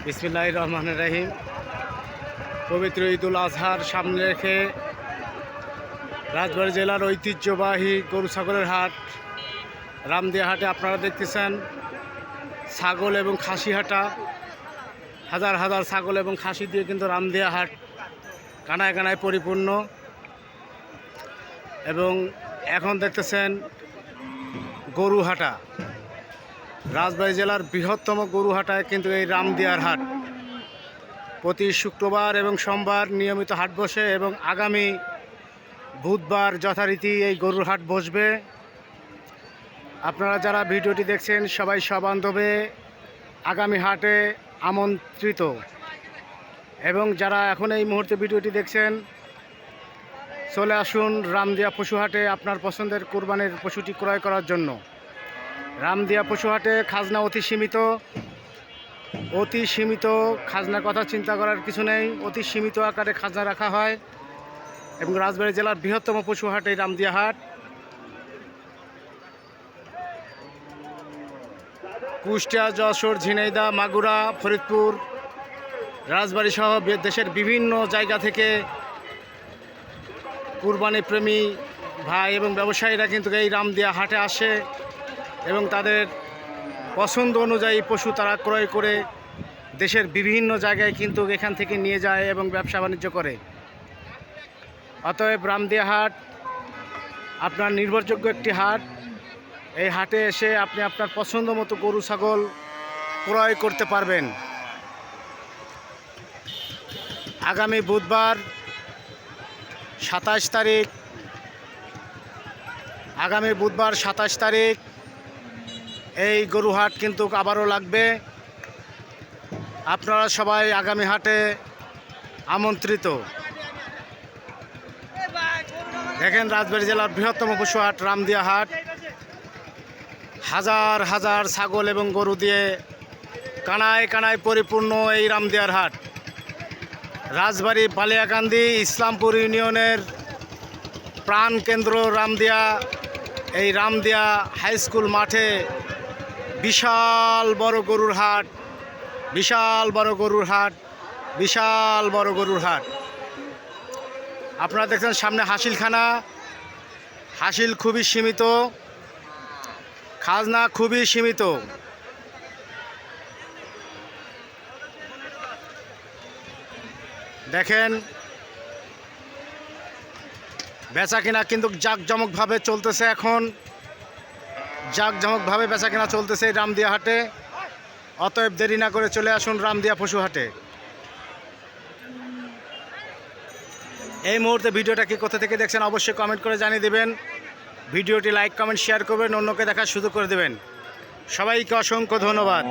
বিসমিল্লাহির রহমানির রহিম। পবিত্র ঈদুল আজহার সামনে রেখে রাজবাড়ী জেলার ঐতিহ্যবাহী গরু ছাগলের হাট রামদিয়া হাটে আপনারা দেখতেছেন ছাগল এবং খাসি হাটা। হাজার হাজার ছাগল এবং খাসি দিয়ে কিন্তু রামদিয়া হাট কানায় কানায় পরিপূর্ণ। এবং এখন দেখতেছেন গরু হাটা। রাজবাড়ী জেলার বৃহত্তম গরু হাটায় কিন্তু এই রামদিয়ার হাট প্রতি শুক্রবার এবং সোমবার নিয়মিত হাট বসে এবং আগামী বুধবার যথারীতি এই গরুর হাট বসবে। আপনারা যারা ভিডিওটি দেখছেন সবাই সবান্ধবে আগামী হাটে আমন্ত্রিত। এবং যারা এখন এই মুহূর্তে ভিডিওটি দেখছেন চলে আসুন রামদিয়া পশু হাটে আপনার পছন্দের কুরবানির পশুটি ক্রয় করার জন্য। রামদিয়া পশু হাটে খাজনা অতি সীমিত। খাজনার কথা চিন্তা করার কিছু নেই, অতি সীমিত আকারে খাজনা রাখা হয়। এবং রাজবাড়ী জেলার বৃহত্তম পশু হাট এই রামদিয়া হাট। কুষ্টিয়া, যশোর, ঝিনাইদহ, মাগুরা, ফরিদপুর, রাজবাড়ী সহ দেশের বিভিন্ন জায়গা থেকে কুরবানি প্রেমী ভাই এবং ব্যবসায়ীরা কিন্তু এই রামদিয়া হাটে আসে এবং তাদের পছন্দ অনুযায়ী পশু তারা ক্রয় করে দেশের বিভিন্ন জায়গায় কিন্তু এখান থেকে নিয়ে যায় এবং ব্যবসা বাণিজ্য করে। অতএব রামদিয়া হাট আপনার নির্ভরযোগ্য একটি হাট। এই হাটে এসে আপনি আপনার পছন্দ মতো গরু ছাগল ক্রয় করতে পারবেন। আগামী বুধবার 27 তারিখ এই গরু হাট কিন্তু আবারও লাগবে। আপনারা সবাই আগামী হাটে আমন্ত্রিত। দেখেন রাজবাড়ী জেলার বৃহত্তম পশু হাট রামদিয়া হাট। হাজার হাজার ছাগল এবং গরু দিয়ে কানায় কানায় পরিপূর্ণ এই রামদিয়ার হাট। রাজবাড়ী বালিয়াকান্দি ইসলামপুর ইউনিয়নের প্রাণকেন্দ্র রামদিয়া। এই রামদিয়া হাই স্কুল মাঠে বিশাল বড় গরুর হাট। আপনারা দেখছেন সামনে হাসিলখানা। হাসিল খুবই সীমিত, খাজনা খুবই সীমিত। দেখেন বেচা কিনা কিন্তু জাঁকজমকভাবে চলতেছে। এখন জাঁকজমকভাবে বেচা কিনা চলতেছে এই রামদিয়া হাটে। অতএব দেরি না করে চলে আসুন রামদিয়া পশু হাটে। এই মুহূর্তে ভিডিওটা কি কোথা থেকে দেখছেন অবশ্যই কমেন্ট করে জানিয়ে দেবেন। ভিডিওটি লাইক, কমেন্ট, শেয়ার করবেন, অন্যকে দেখার সুযোগ করে দেবেন। সবাইকে অসংখ্য ধন্যবাদ।